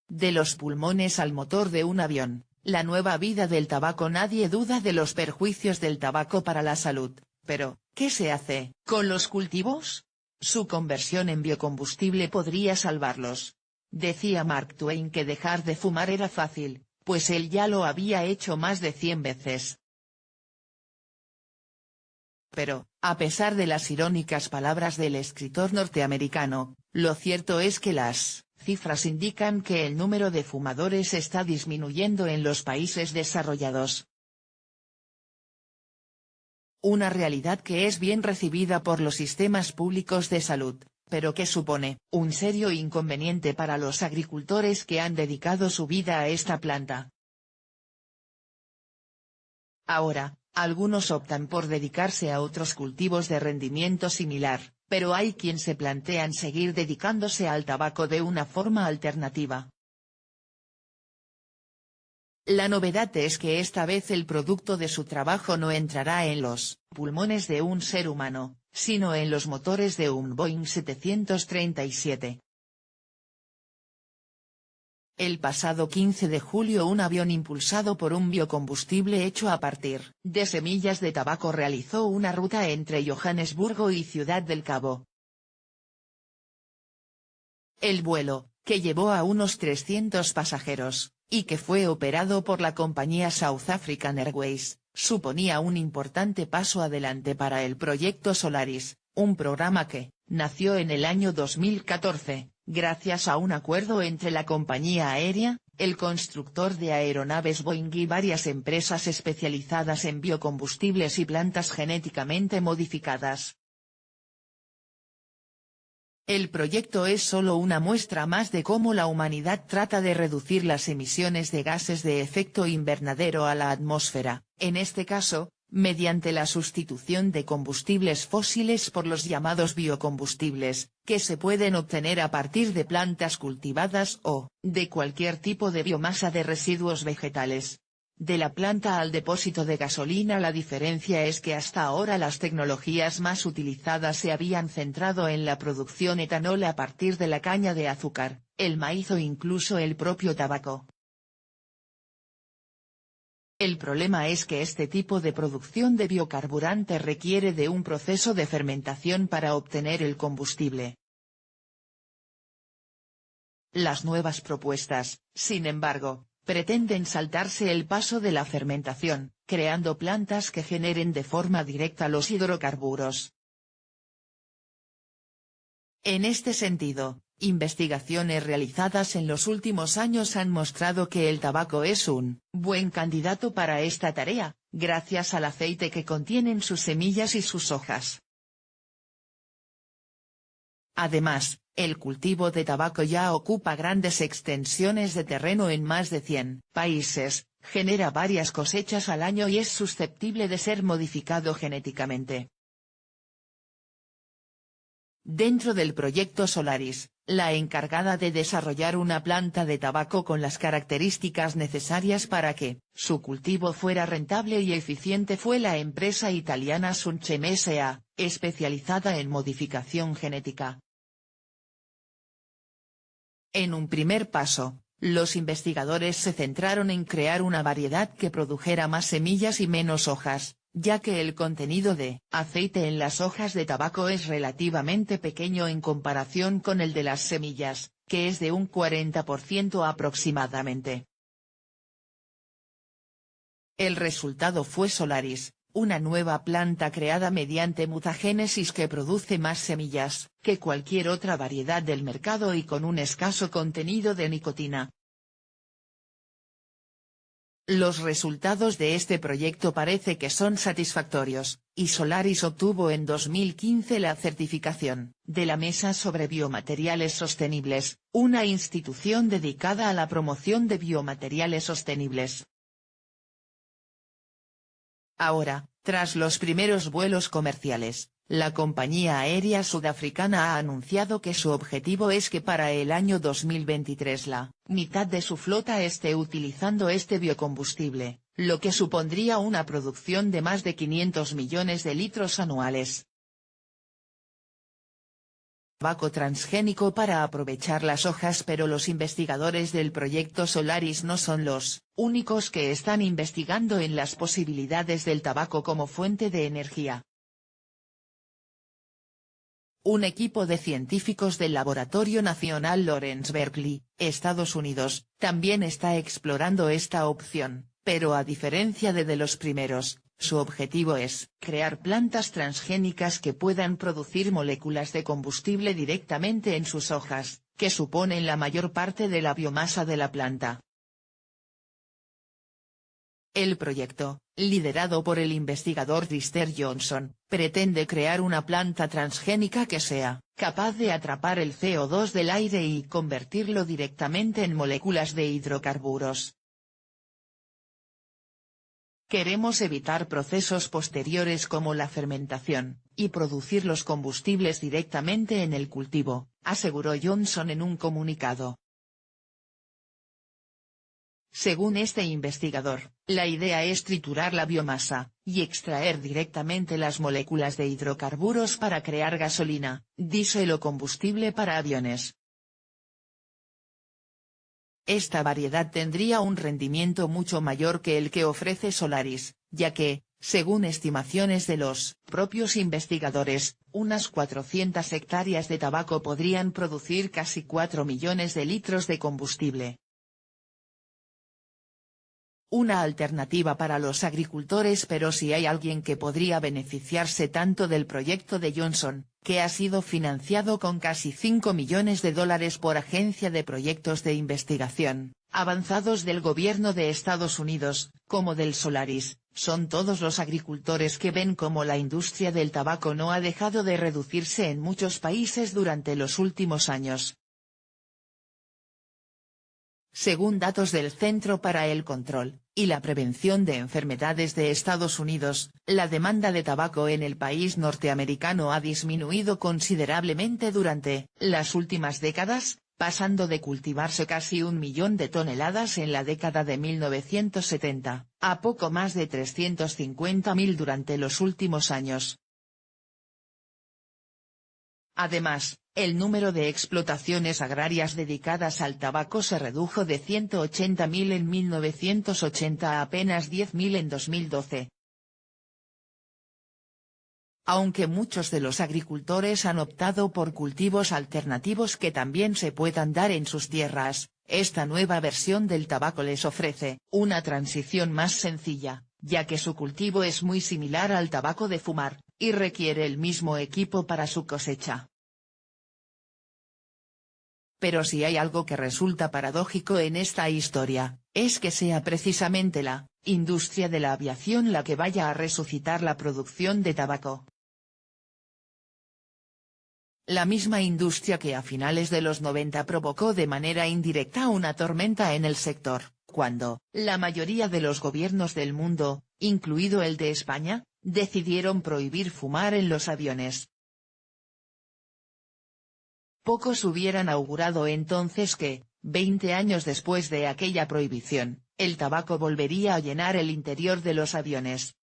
De los pulmones al motor de un avión, la nueva vida del tabaco. Nadie duda de los perjuicios del tabaco para la salud, pero, ¿qué se hace con los cultivos? Su conversión en biocombustible podría salvarlos. Decía Mark Twain que dejar de fumar era fácil, pues él ya lo había hecho más de 100 veces. Pero, a pesar de las irónicas palabras del escritor norteamericano, lo cierto es que las cifras indican que el número de fumadores está disminuyendo en los países desarrollados. Una realidad que es bien recibida por los sistemas públicos de salud, pero que supone un serio inconveniente para los agricultores que han dedicado su vida a esta planta. Ahora, algunos optan por dedicarse a otros cultivos de rendimiento similar, pero hay quien se plantean seguir dedicándose al tabaco de una forma alternativa. La novedad es que esta vez el producto de su trabajo no entrará en los pulmones de un ser humano, sino en los motores de un Boeing 737. El pasado 15 de julio un avión impulsado por un biocombustible hecho a partir de semillas de tabaco realizó una ruta entre Johannesburgo y Ciudad del Cabo. El vuelo, que llevó a unos 300 pasajeros, y que fue operado por la compañía South African Airways, suponía un importante paso adelante para el proyecto Solaris, un programa que nació en el año 2014. Gracias a un acuerdo entre la compañía aérea, el constructor de aeronaves Boeing y varias empresas especializadas en biocombustibles y plantas genéticamente modificadas. El proyecto es solo una muestra más de cómo la humanidad trata de reducir las emisiones de gases de efecto invernadero a la atmósfera, en este caso, mediante la sustitución de combustibles fósiles por los llamados biocombustibles, que se pueden obtener a partir de plantas cultivadas o de cualquier tipo de biomasa de residuos vegetales. De la planta al depósito de gasolina. La diferencia es que hasta ahora las tecnologías más utilizadas se habían centrado en la producción etanol a partir de la caña de azúcar, el maíz o incluso el propio tabaco. El problema es que este tipo de producción de biocarburante requiere de un proceso de fermentación para obtener el combustible. Las nuevas propuestas, sin embargo, pretenden saltarse el paso de la fermentación, creando plantas que generen de forma directa los hidrocarburos. En este sentido, investigaciones realizadas en los últimos años han mostrado que el tabaco es un buen candidato para esta tarea, gracias al aceite que contienen sus semillas y sus hojas. Además, el cultivo de tabaco ya ocupa grandes extensiones de terreno en más de 100 países, genera varias cosechas al año y es susceptible de ser modificado genéticamente. Dentro del proyecto Solaris, la encargada de desarrollar una planta de tabaco con las características necesarias para que su cultivo fuera rentable y eficiente fue la empresa italiana Suncem S.A., especializada en modificación genética. En un primer paso, los investigadores se centraron en crear una variedad que produjera más semillas y menos hojas, ya que el contenido de aceite en las hojas de tabaco es relativamente pequeño en comparación con el de las semillas, que es de un 40% aproximadamente. El resultado fue Solaris, una nueva planta creada mediante mutagénesis que produce más semillas que cualquier otra variedad del mercado y con un escaso contenido de nicotina. Los resultados de este proyecto parece que son satisfactorios, y Solaris obtuvo en 2015 la certificación de la Mesa sobre Biomateriales Sostenibles, una institución dedicada a la promoción de biomateriales sostenibles. Ahora, tras los primeros vuelos comerciales, la compañía aérea sudafricana ha anunciado que su objetivo es que para el año 2023 la mitad de su flota esté utilizando este biocombustible, lo que supondría una producción de más de 500 millones de litros anuales. tabaco transgénico para aprovechar las hojas, pero los investigadores del proyecto Solaris no son los únicos que están investigando en las posibilidades del tabaco como fuente de energía. Un equipo de científicos del Laboratorio Nacional Lawrence Berkeley, Estados Unidos, también está explorando esta opción, pero a diferencia de los primeros, su objetivo es crear plantas transgénicas que puedan producir moléculas de combustible directamente en sus hojas, que suponen la mayor parte de la biomasa de la planta. El proyecto, liderado por el investigador Rister Johnson, pretende crear una planta transgénica que sea capaz de atrapar el CO2 del aire y convertirlo directamente en moléculas de hidrocarburos. Queremos evitar procesos posteriores como la fermentación, y producir los combustibles directamente en el cultivo, aseguró Johnson en un comunicado. Según este investigador, la idea es triturar la biomasa, y extraer directamente las moléculas de hidrocarburos para crear gasolina, diésel o combustible para aviones. Esta variedad tendría un rendimiento mucho mayor que el que ofrece Solaris, ya que, según estimaciones de los propios investigadores, unas 400 hectáreas de tabaco podrían producir casi 4 millones de litros de combustible. Una alternativa para los agricultores, pero si hay alguien que podría beneficiarse tanto del proyecto de Johnson, que ha sido financiado con casi $5 millones por Agencia de Proyectos de Investigación Avanzados del Gobierno de Estados Unidos, como del Solaris, son todos los agricultores que ven cómo la industria del tabaco no ha dejado de reducirse en muchos países durante los últimos años. Según datos del Centro para el Control y la Prevención de Enfermedades de Estados Unidos, la demanda de tabaco en el país norteamericano ha disminuido considerablemente durante las últimas décadas, pasando de cultivarse casi 1 millón de toneladas en la década de 1970, a poco más de 350.000 durante los últimos años. Además, el número de explotaciones agrarias dedicadas al tabaco se redujo de 180.000 en 1980 a apenas 10.000 en 2012. Aunque muchos de los agricultores han optado por cultivos alternativos que también se puedan dar en sus tierras, esta nueva versión del tabaco les ofrece una transición más sencilla, ya que su cultivo es muy similar al tabaco de fumar, y requiere el mismo equipo para su cosecha. Pero si hay algo que resulta paradójico en esta historia, es que sea precisamente la industria de la aviación la que vaya a resucitar la producción de tabaco. La misma industria que a finales de los 90 provocó de manera indirecta una tormenta en el sector, cuando la mayoría de los gobiernos del mundo, incluido el de España, decidieron prohibir fumar en los aviones. Pocos hubieran augurado entonces que, 20 años después de aquella prohibición, el tabaco volvería a llenar el interior de los aviones.